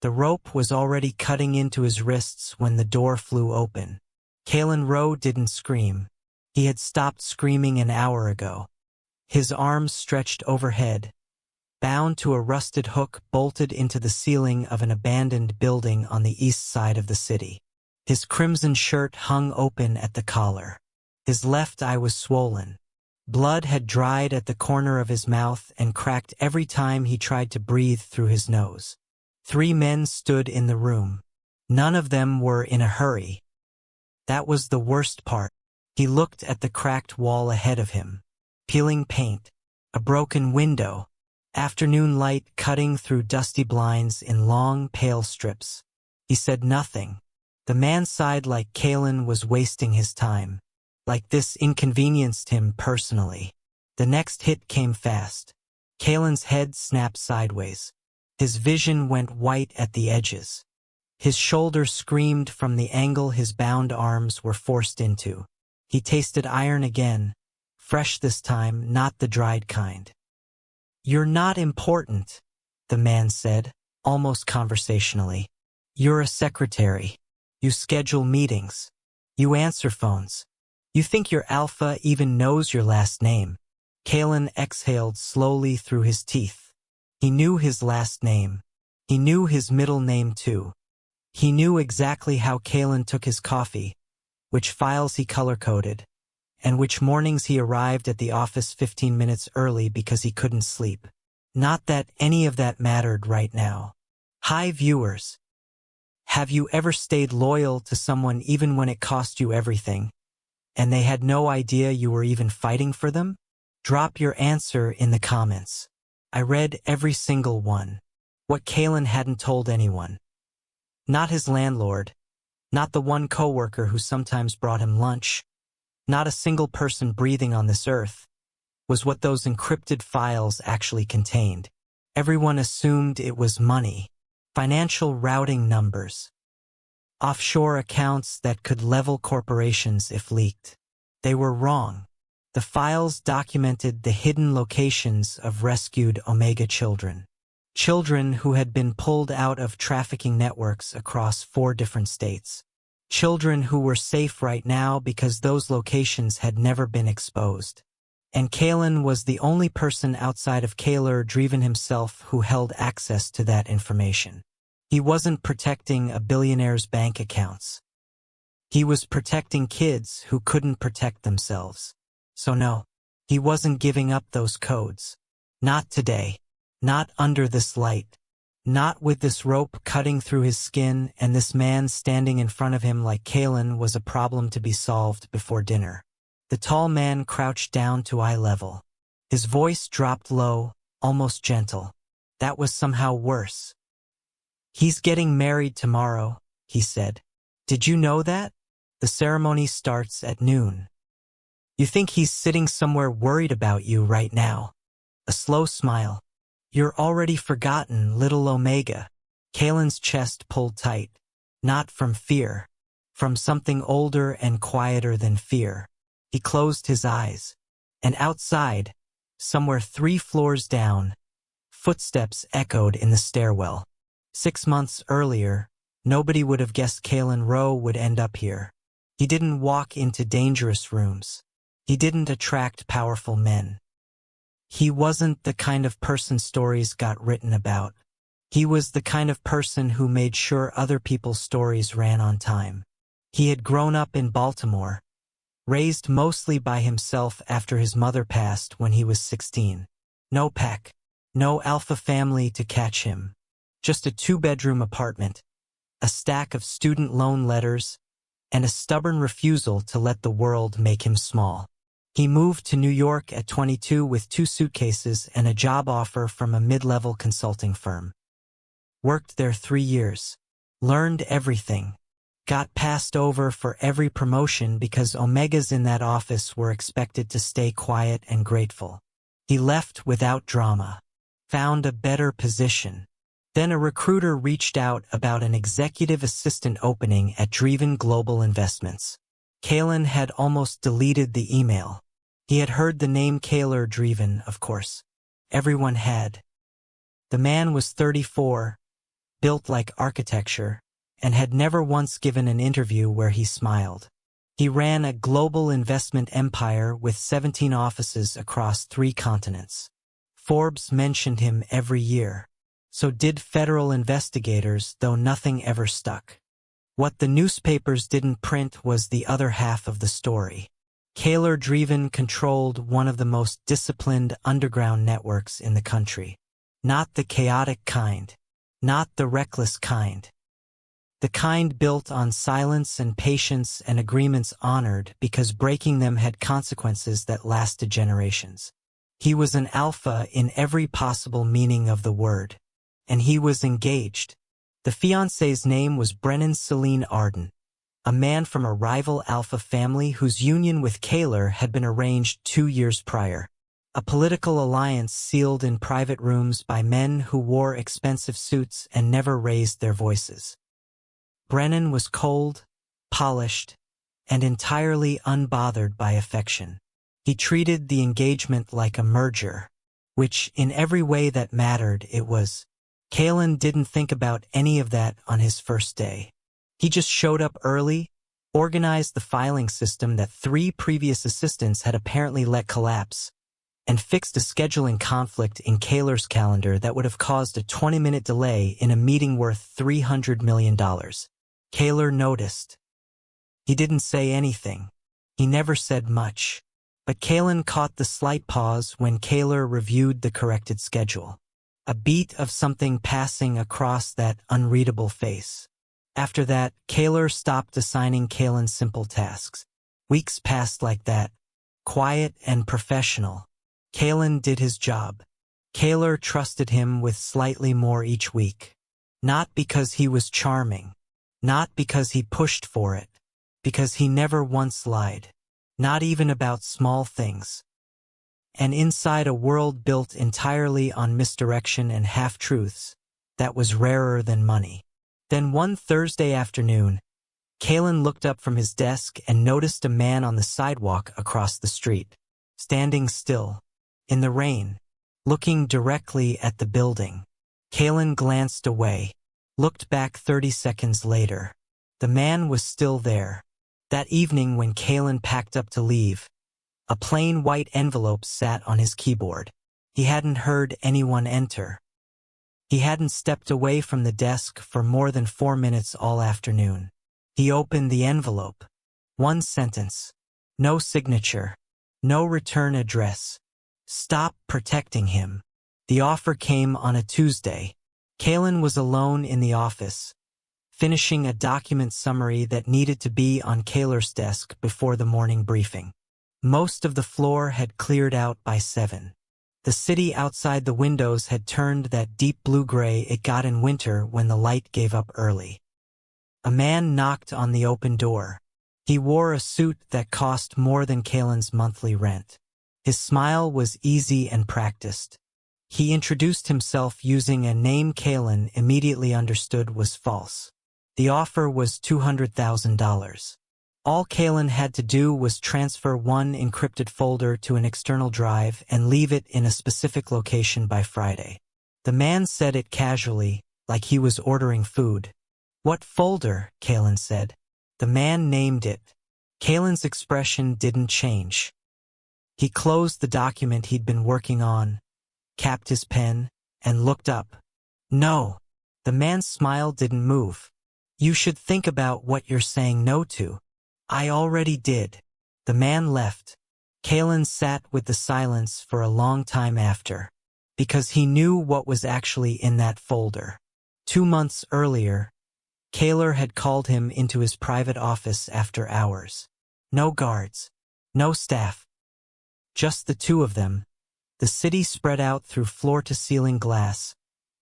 The rope was already cutting into his wrists when the door flew open. Kaylor Rowe didn't scream. He had stopped screaming an hour ago. His arms stretched overhead, bound to a rusted hook bolted into the ceiling of an abandoned building on the east side of the city. His crimson shirt hung open at the collar. His left eye was swollen. Blood had dried at the corner of his mouth and cracked every time he tried to breathe through his nose. 3 men stood in the room. None of them were in a hurry. That was the worst part. He looked at the cracked wall ahead of him. Peeling paint, a broken window, afternoon light cutting through dusty blinds in long, pale strips. He said nothing. The man sighed like Kaylor was wasting his time. Like this inconvenienced him personally. The next hit came fast. Kaylor's head snapped sideways. His vision went white at the edges. His shoulder screamed from the angle his bound arms were forced into. He tasted iron again, fresh this time, not the dried kind. "You're not important," the man said, almost conversationally. "You're a secretary. You schedule meetings. You answer phones. You think your alpha even knows your last name." Kaylor exhaled slowly through his teeth. He knew his last name. He knew his middle name too. He knew exactly how Kaylor took his coffee, which files he color-coded, and which mornings he arrived at the office 15 minutes early because he couldn't sleep. Not that any of that mattered right now. Hi viewers. Have you ever stayed loyal to someone even when it cost you everything, and they had no idea you were even fighting for them? Drop your answer in the comments. I read every single one. What Kaylor hadn't told anyone. Not his landlord. Not the one coworker who sometimes brought him lunch. Not a single person breathing on this earth. Was what those encrypted files actually contained. Everyone assumed it was money. Financial routing numbers. Offshore accounts that could level corporations if leaked. They were wrong. The files documented the hidden locations of rescued Omega children. Children who had been pulled out of trafficking networks across 4 different states. Children who were safe right now because those locations had never been exposed. And Kaylor was the only person outside of Kaylor Dven himself who held access to that information. He wasn't protecting a billionaire's bank accounts. He was protecting kids who couldn't protect themselves. So no, he wasn't giving up those codes. Not today. Not under this light. Not with this rope cutting through his skin and this man standing in front of him like Kaylor was a problem to be solved before dinner. The tall man crouched down to eye level. His voice dropped low, almost gentle. That was somehow worse. "He's getting married tomorrow," he said. "Did you know that? The ceremony starts at noon. You think he's sitting somewhere worried about you right now?" A slow smile. "You're already forgotten, little Omega." Kaylor's chest pulled tight. Not from fear. From something older and quieter than fear. He closed his eyes. And outside, somewhere 3 floors down, footsteps echoed in the stairwell. 6 months earlier, nobody would have guessed Kaylor Rowe would end up here. He didn't walk into dangerous rooms. He didn't attract powerful men. He wasn't the kind of person stories got written about. He was the kind of person who made sure other people's stories ran on time. He had grown up in Baltimore, raised mostly by himself after his mother passed when he was 16. No pack, no alpha family to catch him. Just a 2-bedroom apartment, a stack of student loan letters, and a stubborn refusal to let the world make him small. He moved to New York at 22 with 2 suitcases and a job offer from a mid-level consulting firm. Worked there 3 years. Learned everything. Got passed over for every promotion because Omegas in that office were expected to stay quiet and grateful. He left without drama. Found a better position. Then a recruiter reached out about an executive assistant opening at Dven Global Investments. Kaylor had almost deleted the email. He had heard the name Kaylor Dven, of course. Everyone had. The man was 34, built like architecture, and had never once given an interview where he smiled. He ran a global investment empire with 17 offices across 3 continents. Forbes mentioned him every year. So did federal investigators, though nothing ever stuck. What the newspapers didn't print was the other half of the story. Kaylor Dven controlled one of the most disciplined underground networks in the country. Not the chaotic kind. Not the reckless kind. The kind built on silence and patience and agreements honored because breaking them had consequences that lasted generations. He was an alpha in every possible meaning of the word. And he was engaged. The fiancé's name was Brennan Celine Arden, a man from a rival alpha family whose union with Kaylor had been arranged 2 years prior. A political alliance sealed in private rooms by men who wore expensive suits and never raised their voices. Brennan was cold, polished, and entirely unbothered by affection. He treated the engagement like a merger, which, in every way that mattered, it was. Kaylor didn't think about any of that on his first day. He just showed up early, organized the filing system that 3 previous assistants had apparently let collapse, and fixed a scheduling conflict in Kaylor's calendar that would have caused a 20-minute delay in a meeting worth $300 million. Kaylor noticed. He didn't say anything. He never said much. But Kaylor caught the slight pause when Kaylor reviewed the corrected schedule. A beat of something passing across that unreadable face. After that, Kaylor stopped assigning Kaylor simple tasks. Weeks passed like that, quiet and professional. Kaylor did his job. Kaylor trusted him with slightly more each week. Not because he was charming. Not because he pushed for it. Because he never once lied. Not even about small things. And inside a world built entirely on misdirection and half-truths, that was rarer than money. Then one Thursday afternoon, Kaylor looked up from his desk and noticed a man on the sidewalk across the street, standing still, in the rain, looking directly at the building. Kaylor glanced away, looked back 30 seconds later. The man was still there. That evening when Kaylor packed up to leave, a plain white envelope sat on his keyboard. He hadn't heard anyone enter. He hadn't stepped away from the desk for more than 4 minutes all afternoon. He opened the envelope. 1 sentence. No signature. No return address. Stop protecting him. The offer came on a Tuesday. Kaylor was alone in the office, finishing a document summary that needed to be on Kaylor's desk before the morning briefing. Most of the floor had cleared out by 7. The city outside the windows had turned that deep blue-gray it got in winter when the light gave up early. A man knocked on the open door. He wore a suit that cost more than Kaylor's monthly rent. His smile was easy and practiced. He introduced himself using a name Kaylor immediately understood was false. The offer was $200,000. All Kaylor had to do was transfer 1 encrypted folder to an external drive and leave it in a specific location by Friday. The man said it casually, like he was ordering food. "What folder?" Kaylor said. The man named it. Kaylor's expression didn't change. He closed the document he'd been working on, capped his pen, and looked up. "No." The man's smile didn't move. "You should think about what you're saying no to." "I already did." The man left. Kaylor sat with the silence for a long time after, because he knew what was actually in that folder. 2 months earlier, Kaylor had called him into his private office after hours. No guards. No staff. Just the 2 of them, the city spread out through floor-to-ceiling glass,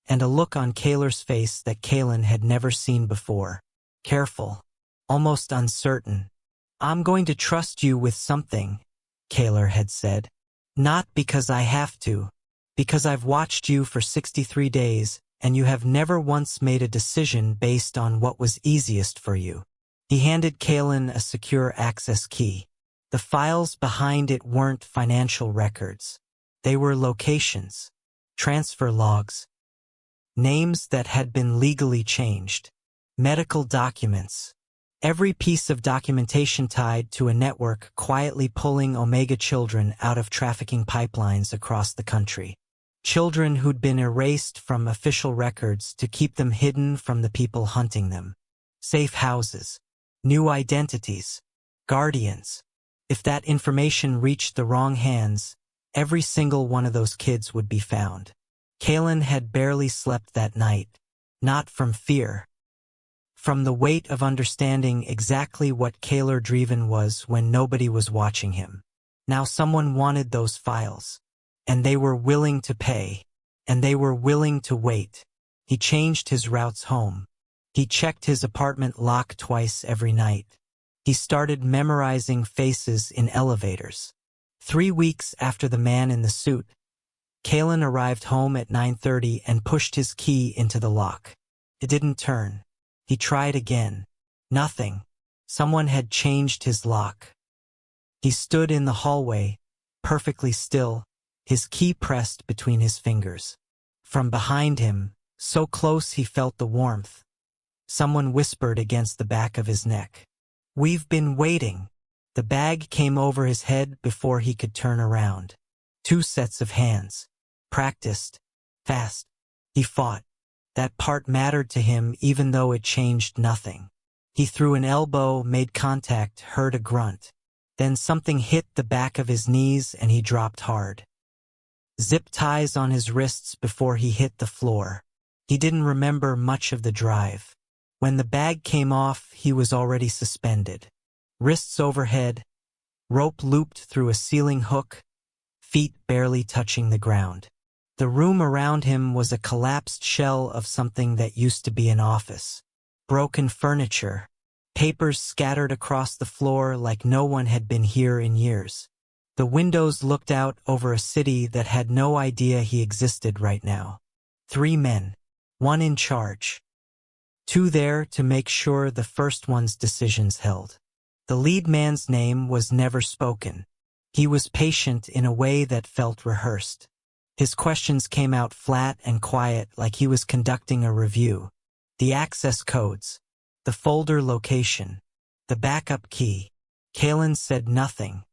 and a look on Kaylor's face that Kaylor had never seen before. Careful. Almost uncertain. "I'm going to trust you with something," Kaylor had said. "Not because I have to, because I've watched you for 63 days, and you have never once made a decision based on what was easiest for you." He handed Kaylor a secure access key. The files behind it weren't financial records. They were locations, transfer logs, names that had been legally changed, medical documents. Every piece of documentation tied to a network quietly pulling Omega children out of trafficking pipelines across the country. Children who'd been erased from official records to keep them hidden from the people hunting them. Safe houses, new identities, guardians. If that information reached the wrong hands, every single one of those kids would be found. Kaylor had barely slept that night, not from fear. From the weight of understanding exactly what Kaylor Dven was when nobody was watching him. Now someone wanted those files. And they were willing to pay. And they were willing to wait. He changed his routes home. He checked his apartment lock twice every night. He started memorizing faces in elevators. 3 weeks after the man in the suit, Kaylor arrived home at 9:30 and pushed his key into the lock. It didn't turn. He tried again. Nothing. Someone had changed his lock. He stood in the hallway, perfectly still, his key pressed between his fingers. From behind him, so close he felt the warmth, someone whispered against the back of his neck. "We've been waiting." The bag came over his head before he could turn around. 2 sets of hands. Practiced. Fast. He fought. That part mattered to him even though it changed nothing. He threw an elbow, made contact, heard a grunt. Then something hit the back of his knees and he dropped hard. Zip ties on his wrists before he hit the floor. He didn't remember much of the drive. When the bag came off, he was already suspended. Wrists overhead, rope looped through a ceiling hook, feet barely touching the ground. The room around him was a collapsed shell of something that used to be an office. Broken furniture, papers scattered across the floor like no one had been here in years. The windows looked out over a city that had no idea he existed right now. 3 men, 1 in charge. 2 there to make sure the first one's decisions held. The lead man's name was never spoken. He was patient in a way that felt rehearsed. His questions came out flat and quiet like he was conducting a review. The access codes, the folder location, the backup key. Kaylor said nothing.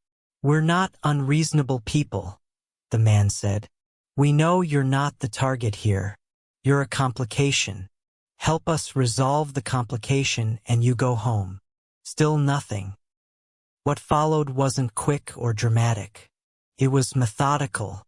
"We're not unreasonable people," the man said. "We know you're not the target here. You're a complication. Help us resolve the complication and you go home." Still nothing. What followed wasn't quick or dramatic. It was methodical.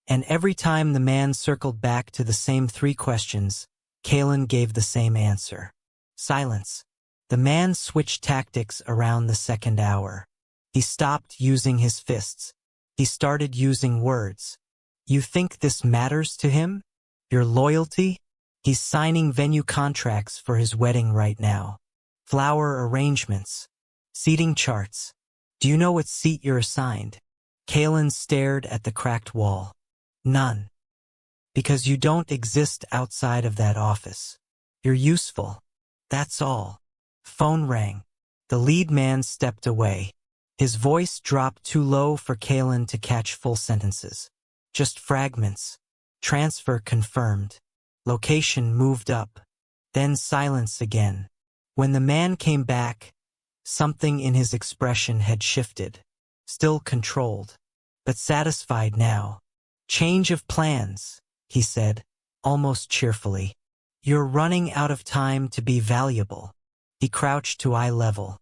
And every time the man circled back to the same 3 questions, Kaylor gave the same answer. Silence. The man switched tactics around the second hour. He stopped using his fists. He started using words. "You think this matters to him? Your loyalty?" He's signing venue contracts for his wedding right now. Flower arrangements. Seating charts. "Do you know what seat you're assigned?" Kaylor stared at the cracked wall. "None. Because you don't exist outside of that office. You're useful. That's all." Phone rang. The lead man stepped away. His voice dropped too low for Kaylor to catch full sentences. Just fragments. Transfer confirmed. Location moved up. Then silence again. When the man came back, something in his expression had shifted. Still controlled, but satisfied now. "Change of plans," he said, almost cheerfully. "You're running out of time to be valuable." He crouched to eye level.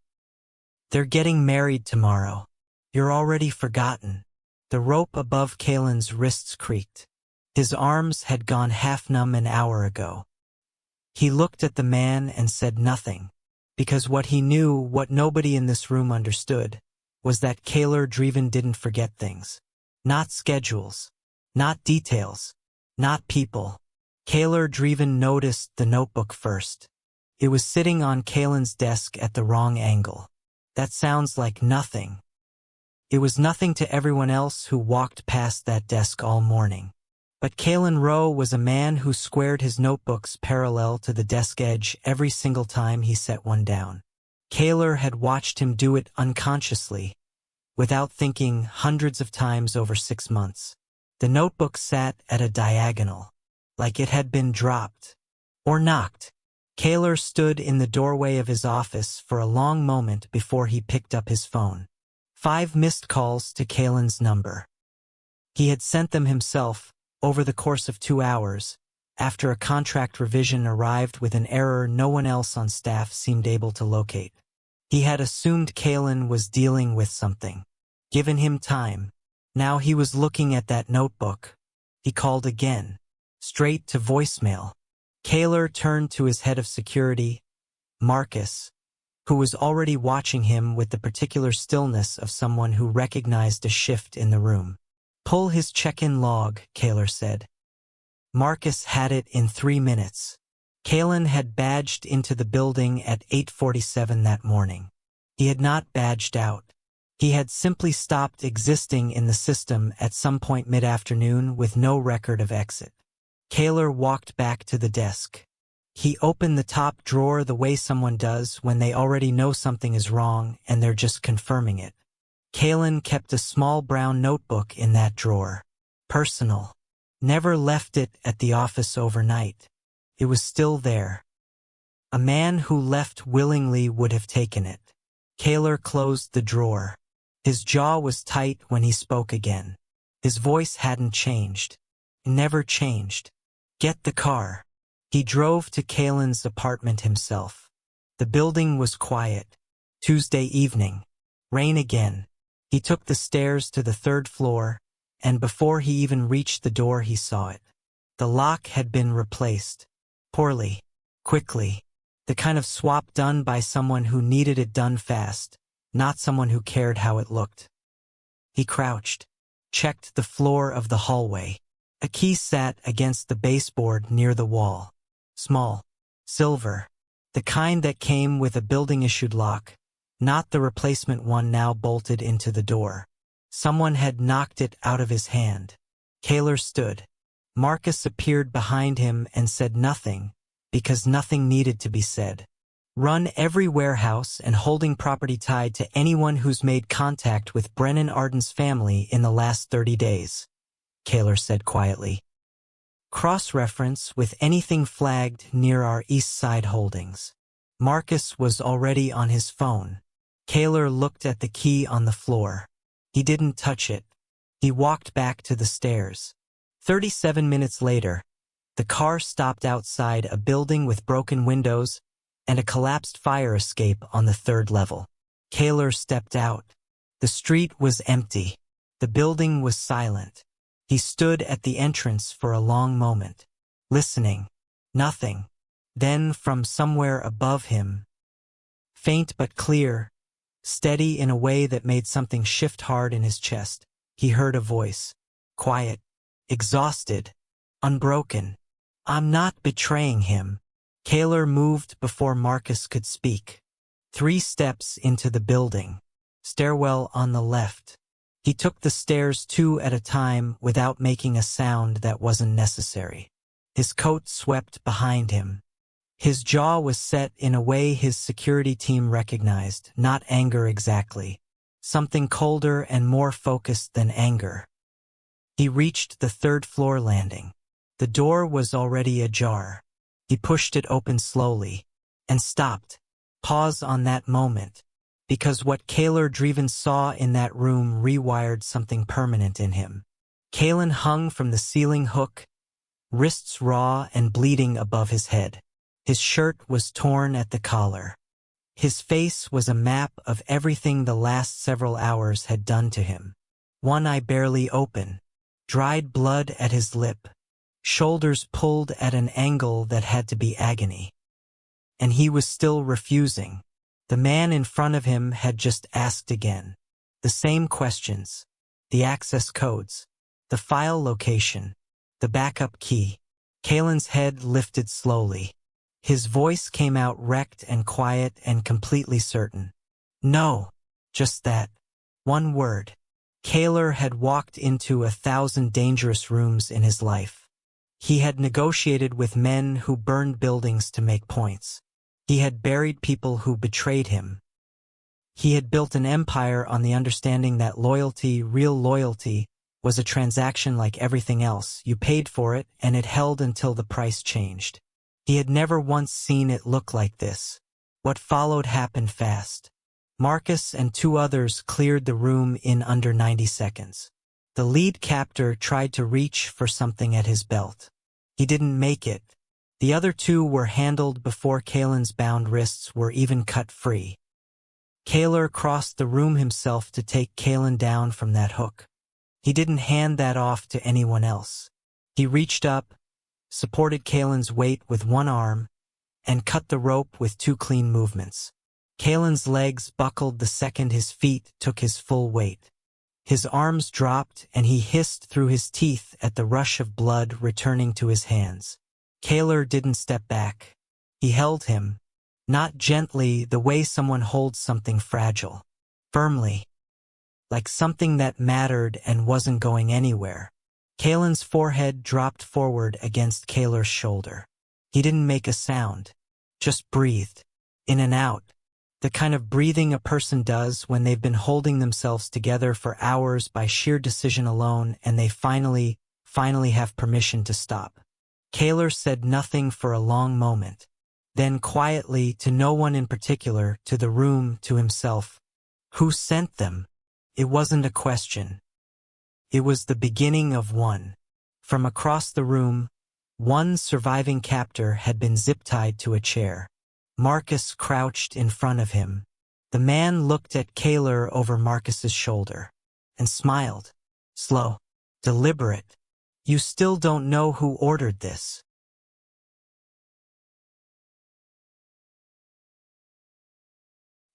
"They're getting married tomorrow. You're already forgotten." The rope above Kaylor's wrists creaked. His arms had gone half numb an hour ago. He looked at the man and said nothing, because what he knew, what nobody in this room understood, was that Kaylor Dven didn't forget things. Not schedules. Not details. Not people. Kaylor Dven noticed the notebook first. It was sitting on Kaylor's desk at the wrong angle. That sounds like nothing. It was nothing to everyone else who walked past that desk all morning. But Kaylor Rowe was a man who squared his notebooks parallel to the desk edge every single time he set one down. Kaylor had watched him do it unconsciously, without thinking, hundreds of times over 6 months. The notebook sat at a diagonal. like it had been dropped. Or knocked. Kaylor stood in the doorway of his office for a long moment before he picked up his phone. 5 missed calls to Kaylin's number. He had sent them himself, over the course of 2 hours, after a contract revision arrived with an error no one else on staff seemed able to locate. He had assumed Kaylin was dealing with something. Given him time. Now he was looking at that notebook. He called again. Straight to voicemail. Kaylor turned to his head of security, Marcus, who was already watching him with the particular stillness of someone who recognized a shift in the room. Pull his check-in log, Kaylor said. Marcus had it in 3 minutes. Kaylin had badged into the building at 8:47 that morning. He had not badged out. He had simply stopped existing in the system at some point mid-afternoon with no record of exit. Kaylor walked back to the desk. He opened the top drawer the way someone does when they already know something is wrong and they're just confirming it. Kaylin kept a small brown notebook in that drawer. Personal. Never left it at the office overnight. It was still there. A man who left willingly would have taken it. Kaylor closed the drawer. His jaw was tight when he spoke again. His voice hadn't changed. Never changed. Get the car. He drove to Kaylin's apartment himself. The building was quiet. Tuesday evening. Rain again. He took the stairs to the 3rd floor, and before he even reached the door he saw it. The lock had been replaced. Poorly. Quickly. The kind of swap done by someone who needed it done fast, not someone who cared how it looked. He crouched. Checked the floor of the hallway. A key sat against the baseboard near the wall. Small. Silver. The kind that came with a building-issued lock, not the replacement one now bolted into the door. Someone had knocked it out of his hand. Kaylor stood. Marcus appeared behind him and said nothing, because nothing needed to be said. Run every warehouse and holding property tied to anyone who's made contact with Brennan Arden's family in the last 30 days, Kaylor said quietly. Cross-reference with anything flagged near our East Side holdings. Marcus was already on his phone. Kaylor looked at the key on the floor. He didn't touch it. He walked back to the stairs. 37 minutes later, the car stopped outside a building with broken windows and a collapsed fire escape on the 3rd level. Kaylor stepped out. The street was empty. The building was silent. He stood at the entrance for a long moment, listening. Nothing. Then from somewhere above him, faint but clear, steady in a way that made something shift hard in his chest, he heard a voice. Quiet. Exhausted. Unbroken. I'm not betraying him. Kaylor moved before Marcus could speak. 3 steps into the building. Stairwell on the left. He took the stairs 2 at a time without making a sound that wasn't necessary. His coat swept behind him. His jaw was set in a way his security team recognized, not anger exactly. Something colder and more focused than anger. He reached the 3rd floor landing. The door was already ajar. He pushed it open slowly and stopped. Pause on that moment, because what Kaylor Dven saw in that room rewired something permanent in him. Kaylin hung from the ceiling hook, wrists raw and bleeding above his head. His shirt was torn at the collar. His face was a map of everything the last several hours had done to him. One eye barely open. Dried blood at his lip. Shoulders pulled at an angle that had to be agony. And he was still refusing. The man in front of him had just asked again. The same questions. The access codes. The file location. The backup key. Kaylin's head lifted slowly. His voice came out wrecked and quiet and completely certain. No. Just that. One word. Kaylor had walked into 1,000 dangerous rooms in his life. He had negotiated with men who burned buildings to make points. He had buried people who betrayed him. He had built an empire on the understanding that loyalty, real loyalty, was a transaction like everything else. You paid for it, and it held until the price changed. He had never once seen it look like this. What followed happened fast. Marcus and 2 others cleared the room in under 90 seconds. The lead captor tried to reach for something at his belt. He didn't make it. The other 2 were handled before Kaylor's bound wrists were even cut free. Kaylor crossed the room himself to take Kaylor down from that hook. He didn't hand that off to anyone else. He reached up, supported Kaylor's weight with one arm, and cut the rope with 2 clean movements. Kaylor's legs buckled the second his feet took his full weight. His arms dropped and he hissed through his teeth at the rush of blood returning to his hands. Kaylor didn't step back. He held him, not gently the way someone holds something fragile, firmly, like something that mattered and wasn't going anywhere. Kaylor's forehead dropped forward against Kaylor's shoulder. He didn't make a sound, just breathed, in and out, the kind of breathing a person does when they've been holding themselves together for hours by sheer decision alone and they finally have permission to stop. Kaylor said nothing for a long moment. Then quietly, to no one in particular, to the room, to himself. Who sent them? It wasn't a question. It was the beginning of one. From across the room, one surviving captor had been zip-tied to a chair. Marcus crouched in front of him. The man looked at Kaylor over Marcus's shoulder and smiled. Slow, deliberate. You still don't know who ordered this.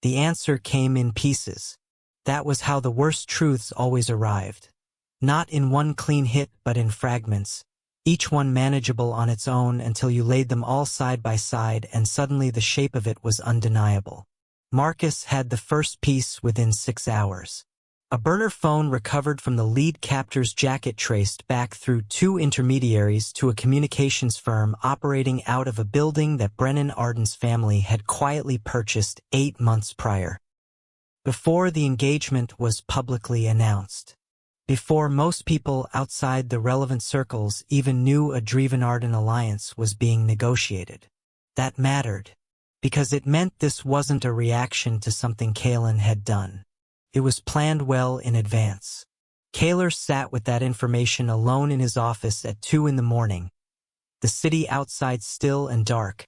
The answer came in pieces. That was how the worst truths always arrived. Not in one clean hit but in fragments, each one manageable on its own until you laid them all side by side and suddenly the shape of it was undeniable. Marcus had the first piece within 6 hours. A burner phone recovered from the lead captor's jacket traced back through 2 intermediaries to a communications firm operating out of a building that Brennan Arden's family had quietly purchased 8 months prior. Before the engagement was publicly announced. Before most people outside the relevant circles even knew a Dven-Arden alliance was being negotiated. That mattered, because it meant this wasn't a reaction to something Kaylor had done. It was planned well in advance. Kaylor sat with that information alone in his office at 2 in the morning, the city outside still and dark,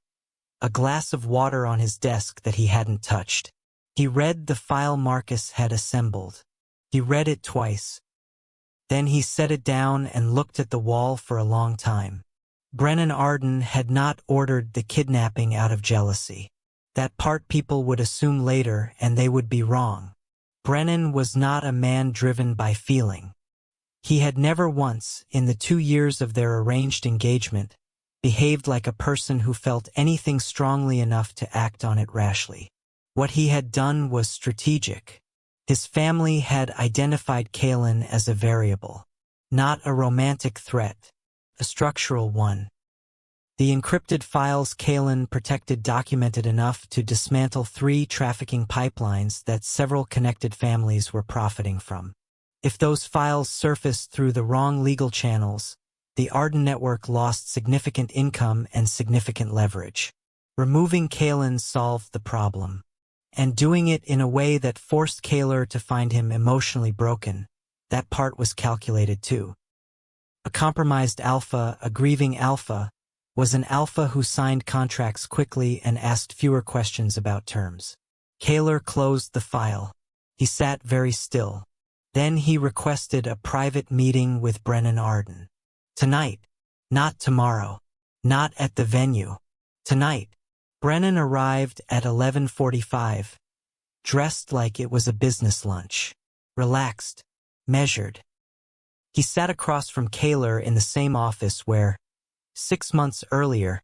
a glass of water on his desk that he hadn't touched. He read the file Marcus had assembled. He read it twice. Then he set it down and looked at the wall for a long time. Brennan Arden had not ordered the kidnapping out of jealousy. That part people would assume later, and they would be wrong. Brennan was not a man driven by feeling. He had never once, in the 2 years of their arranged engagement, behaved like a person who felt anything strongly enough to act on it rashly. What he had done was strategic. His family had identified Kaylor as a variable, not a romantic threat, a structural one. The encrypted files Kaylor protected documented enough to dismantle 3 trafficking pipelines that several connected families were profiting from. If those files surfaced through the wrong legal channels, the Arden network lost significant income and significant leverage. Removing Kaylor solved the problem. And doing it in a way that forced Kaylor to find him emotionally broken, that part was calculated too. A compromised alpha, a grieving alpha, was an alpha who signed contracts quickly and asked fewer questions about terms. Kaylor closed the file. He sat very still. Then he requested a private meeting with Brennan Arden. Tonight. Not tomorrow. Not at the venue. Tonight. Brennan arrived at 11:45, dressed like it was a business lunch. Relaxed. Measured. He sat across from Kaylor in the same office where, 6 months earlier,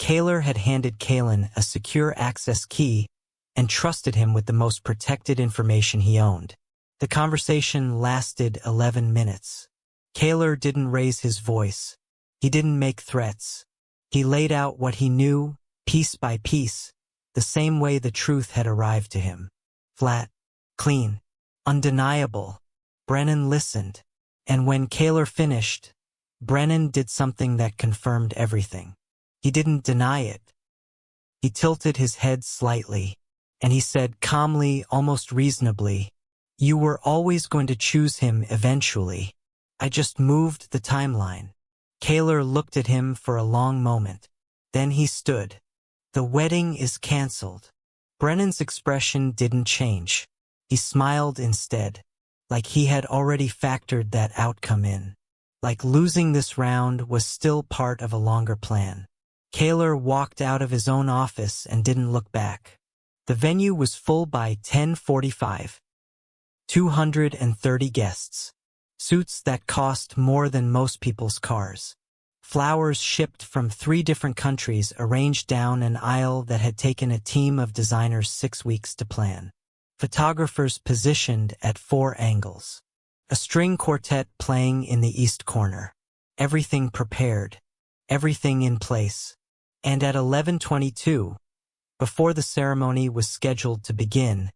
Kaylor had handed Kaylor a secure access key and trusted him with the most protected information he owned. The conversation lasted 11 minutes. Kaylor didn't raise his voice. He didn't make threats. He laid out what he knew, piece by piece, the same way the truth had arrived to him. Flat, clean, undeniable. Brennan listened. And when Kaylor finished, Brennan did something that confirmed everything. He didn't deny it. He tilted his head slightly, and he said calmly, almost reasonably, "You were always going to choose him eventually. I just moved the timeline." Kaylor looked at him for a long moment. Then he stood. "The wedding is cancelled." Brennan's expression didn't change. He smiled instead, like he had already factored that outcome in. Like losing this round was still part of a longer plan. Kaylor walked out of his own office and didn't look back. The venue was full by 10:45. 230 guests. Suits that cost more than most people's cars. Flowers shipped from 3 different countries arranged down an aisle that had taken a team of designers 6 weeks to plan. Photographers positioned at 4 angles. A string quartet playing in the east corner. Everything prepared. Everything in place. And at 11:22, before the ceremony was scheduled to begin,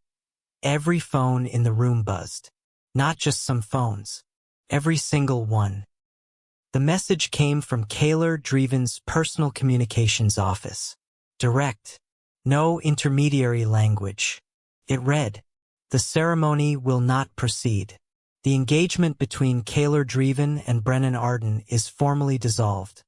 every phone in the room buzzed. Not just some phones. Every single one. The message came from Kaylor Dven's personal communications office. Direct. No intermediary language. It read, "The ceremony will not proceed. The engagement between Kaylor Dven and Brennan Arden is formally dissolved.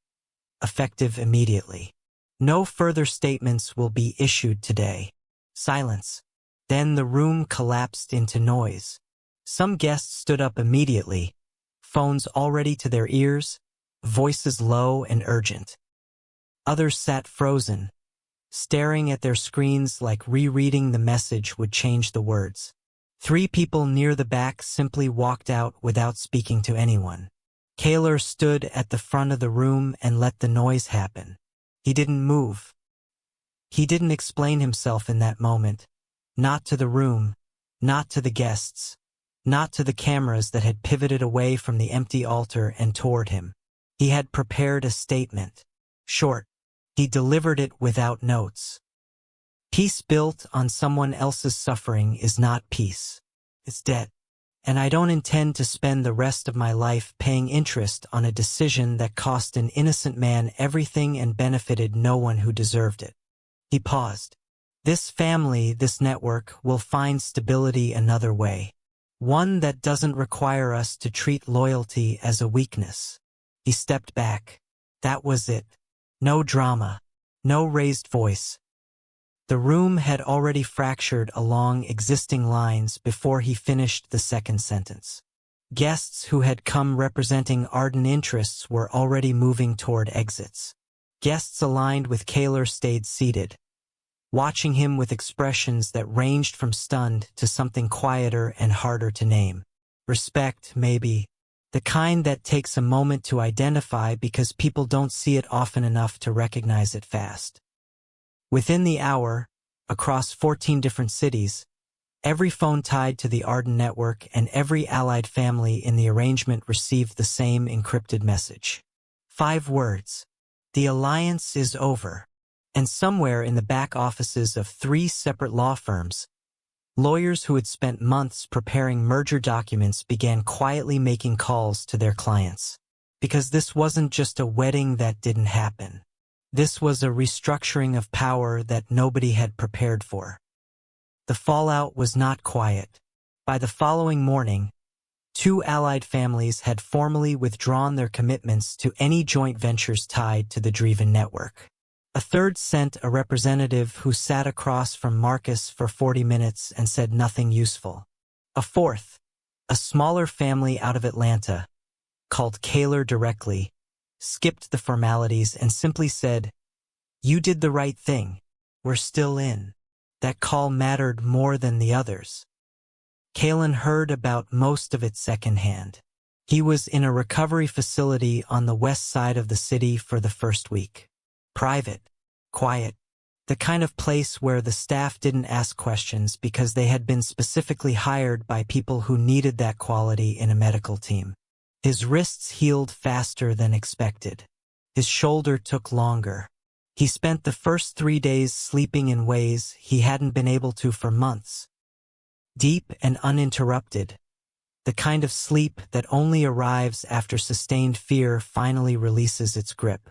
Effective immediately. No further statements will be issued today." Silence. Then the room collapsed into noise. Some guests stood up immediately, phones already to their ears, voices low and urgent. Others sat frozen, staring at their screens like rereading the message would change the words. 3 people near the back simply walked out without speaking to anyone. Kaylor stood at the front of the room and let the noise happen. He didn't move. He didn't explain himself in that moment. Not to the room, not to the guests, not to the cameras that had pivoted away from the empty altar and toward him. He had prepared a statement. Short. He delivered it without notes. Peace built on someone else's suffering is not peace. It's debt. And I don't intend to spend the rest of my life paying interest on a decision that cost an innocent man everything and benefited no one who deserved it. He paused. This family, this network, will find stability another way. One that doesn't require us to treat loyalty as a weakness. He stepped back. That was it. No drama. No raised voice. The room had already fractured along existing lines before he finished the second sentence. Guests who had come representing Arden interests were already moving toward exits. Guests aligned with Kaylor stayed seated, watching him with expressions that ranged from stunned to something quieter and harder to name. Respect, maybe. The kind that takes a moment to identify because people don't see it often enough to recognize it fast. Within the hour, across 14 different cities, every phone tied to the Arden network and every allied family in the arrangement received the same encrypted message. 5 words. The alliance is over. And somewhere in the back offices of 3 separate law firms, lawyers who had spent months preparing merger documents began quietly making calls to their clients. Because this wasn't just a wedding that didn't happen. This was a restructuring of power that nobody had prepared for. The fallout was not quiet. By the following morning, 2 allied families had formally withdrawn their commitments to any joint ventures tied to the Dven network. A third sent a representative who sat across from Marcus for 40 minutes and said nothing useful. A fourth, a smaller family out of Atlanta, called Kaylor directly, skipped the formalities and simply said, "You did the right thing. We're still in." That call mattered more than the others. Kaylor heard about most of it secondhand. He was in a recovery facility on the west side of the city for the first week. Private, quiet, the kind of place where the staff didn't ask questions because they had been specifically hired by people who needed that quality in a medical team. His wrists healed faster than expected. His shoulder took longer. He spent the first 3 days sleeping in ways he hadn't been able to for months. Deep and uninterrupted, the kind of sleep that only arrives after sustained fear finally releases its grip.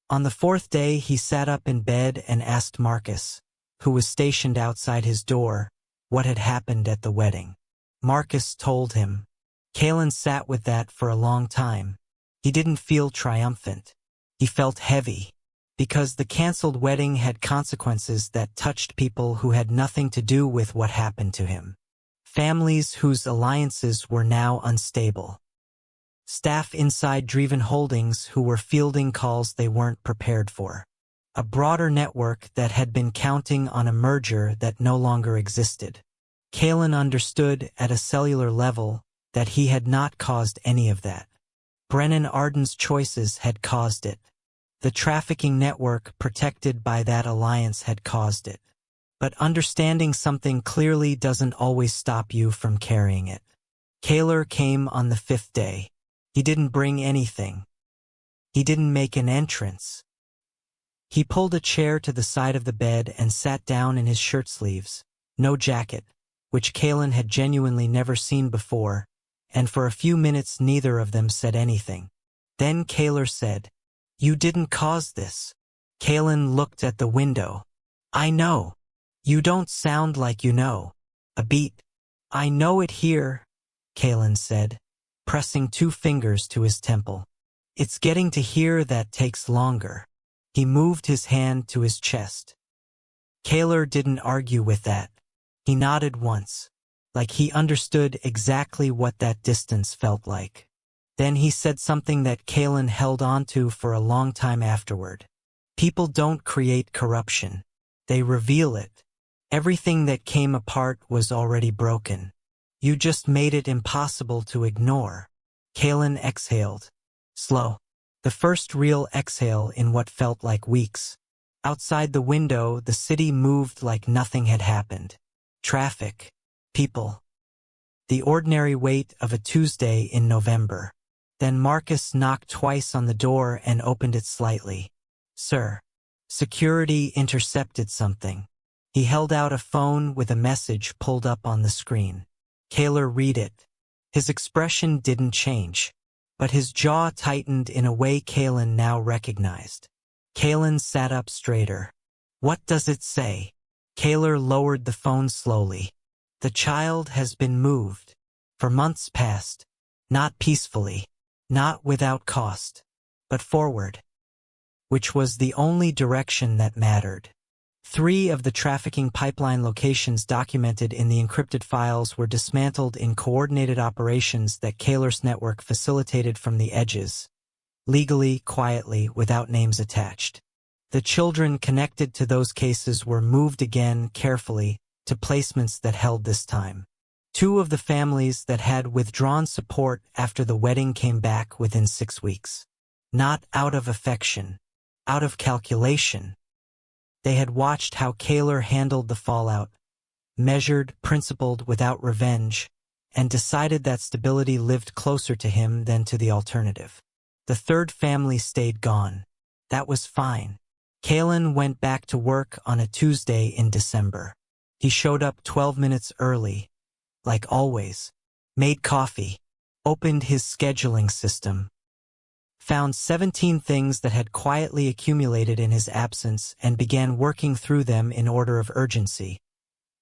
On the fourth day, he sat up in bed and asked Marcus, who was stationed outside his door, what had happened at the wedding. Marcus told him. Kaylor sat with that for a long time. He didn't feel triumphant. He felt heavy, because the cancelled wedding had consequences that touched people who had nothing to do with what happened to him. Families whose alliances were now unstable. Staff inside Dven Holdings who were fielding calls they weren't prepared for. A broader network that had been counting on a merger that no longer existed. Kaylor understood at a cellular level that he had not caused any of that. Brennan Arden's choices had caused it. The trafficking network protected by that alliance had caused it. But understanding something clearly doesn't always stop you from carrying it. Kaylor came on the fifth day. He didn't bring anything. He didn't make an entrance. He pulled a chair to the side of the bed and sat down in his shirt sleeves. No jacket, which Kaylor had genuinely never seen before, and for a few minutes neither of them said anything. Then Kaylor said, "You didn't cause this." Kaylor looked at the window. "I know. You don't sound like you know." A beat. "I know it here," Kaylor said, pressing 2 fingers to his temple. "It's getting to here that takes longer." He moved his hand to his chest. Kaylor didn't argue with that. He nodded once, like he understood exactly what that distance felt like. Then he said something that Kaylor held on to for a long time afterward. People don't create corruption. They reveal it. Everything that came apart was already broken. You just made it impossible to ignore. Kaylor exhaled. Slow. The first real exhale in what felt like weeks. Outside the window, the city moved like nothing had happened. Traffic. People. The ordinary wait of a Tuesday in November. Then Marcus knocked twice on the door and opened it slightly. "Sir." Security intercepted something. He held out a phone with a message pulled up on the screen. Kaylor read it. His expression didn't change, but his jaw tightened in a way Kaylor now recognized. Kaylor sat up straighter. "What does it say?" Kaylor lowered the phone slowly. "The child has been moved. For months past. Not peacefully. Not without cost. But forward." Which was the only direction that mattered. 3 of the trafficking pipeline locations documented in the encrypted files were dismantled in coordinated operations that Kaylor's network facilitated from the edges. Legally, quietly, without names attached. The children connected to those cases were moved again, carefully, to placements that held this time. 2 of the families that had withdrawn support after the wedding came back within 6 weeks. Not out of affection. Out of calculation. They had watched how Kaylor handled the fallout, measured, principled without revenge, and decided that stability lived closer to him than to the alternative. The 3rd family stayed gone. That was fine. Kaylor went back to work on a Tuesday in December. He showed up 12 minutes early, like always, made coffee, opened his scheduling system, found 17 things that had quietly accumulated in his absence and began working through them in order of urgency,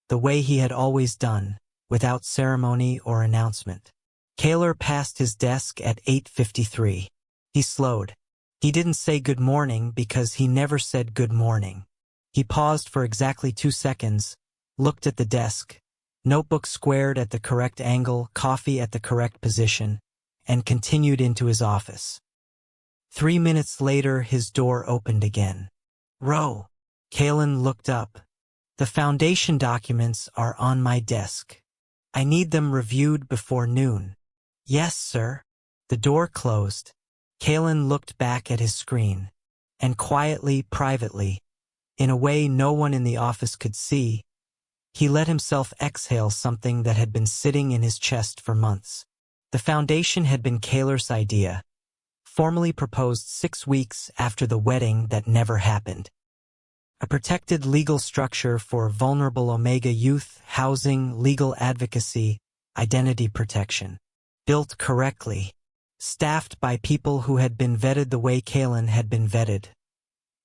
the way he had always done, without ceremony or announcement. Kaylor passed his desk at 8:53. He slowed. He didn't say good morning because he never said good morning. He paused for exactly 2 seconds, looked at the desk, notebook squared at the correct angle, coffee at the correct position, and continued into his office. 3 minutes later, his door opened again. "Row." Kaylor looked up. "The foundation documents are on my desk. I need them reviewed before noon." "Yes, sir." The door closed. Kaylor looked back at his screen, and quietly, privately, in a way no one in the office could see, he let himself exhale something that had been sitting in his chest for months. The foundation had been Kaylor's idea, formally proposed 6 weeks after the wedding that never happened. A protected legal structure for vulnerable Omega youth, housing, legal advocacy, identity protection. built correctly, staffed by people who had been vetted the way Kaylor had been vetted.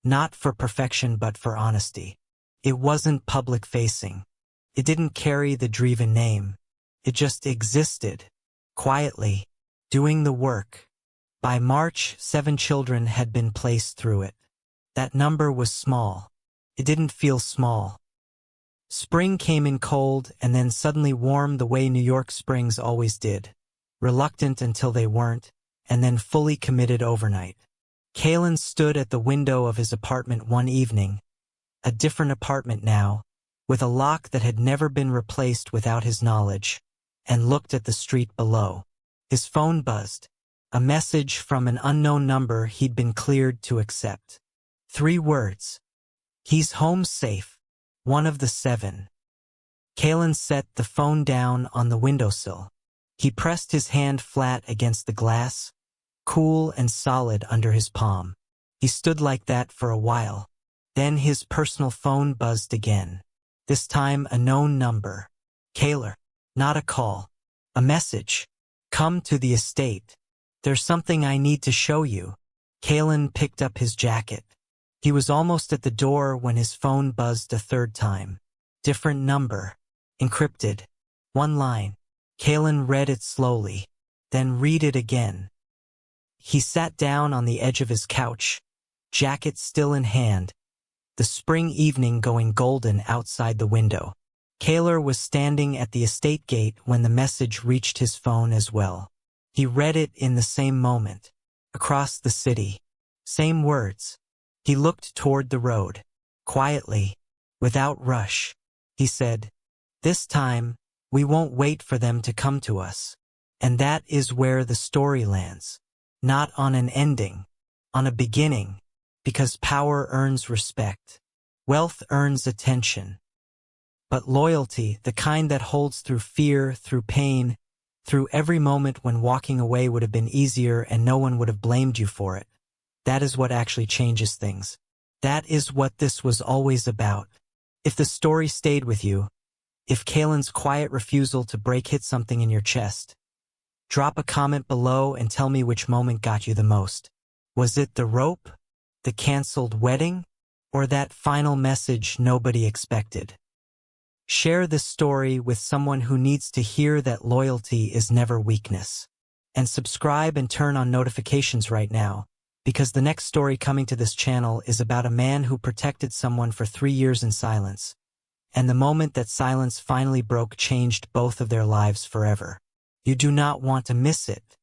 Not for perfection but for honesty. It wasn't public-facing. It didn't carry the Dven name. It just existed, quietly, doing the work. By March, 7 children had been placed through it. That number was small. It didn't feel small. Spring came in cold and then suddenly warm the way New York springs always did. Reluctant until they weren't, and then fully committed overnight. Kaylor stood at the window of his apartment one evening, a different apartment now, with a lock that had never been replaced without his knowledge, and looked at the street below. His phone buzzed. A message from an unknown number he'd been cleared to accept. 3 words. He's home safe. One of the 7. Kaylor set the phone down on the windowsill. He pressed his hand flat against the glass, cool and solid under his palm. He stood like that for a while. Then his personal phone buzzed again. This time a known number. Kaylor. Not a call. A message. Come to the estate. There's something I need to show you. Kaylor picked up his jacket. He was almost at the door when his phone buzzed a 3rd time. Different number. Encrypted. 1 line. Kaylor read it slowly. Then read it again. He sat down on the edge of his couch, jacket still in hand, the spring evening going golden outside the window. Kaylor was standing at the estate gate when the message reached his phone as well. He read it in the same moment. Across the city. Same words. He looked toward the road. Quietly, without rush. He said, "This time, we won't wait for them to come to us." And that is where the story lands. Not on an ending. On a beginning. Because power earns respect. Wealth earns attention. But loyalty, the kind that holds through fear, through pain, through every moment when walking away would have been easier and no one would have blamed you for it. That is what actually changes things. That is what this was always about. If the story stayed with you, if Kaylor's quiet refusal to break hit something in your chest, drop a comment below and tell me which moment got you the most. Was it the rope, the canceled wedding, or that final message nobody expected? Share this story with someone who needs to hear that loyalty is never weakness. And subscribe and turn on notifications right now, because the next story coming to this channel is about a man who protected someone for 3 years in silence, and the moment that silence finally broke changed both of their lives forever. You do not want to miss it.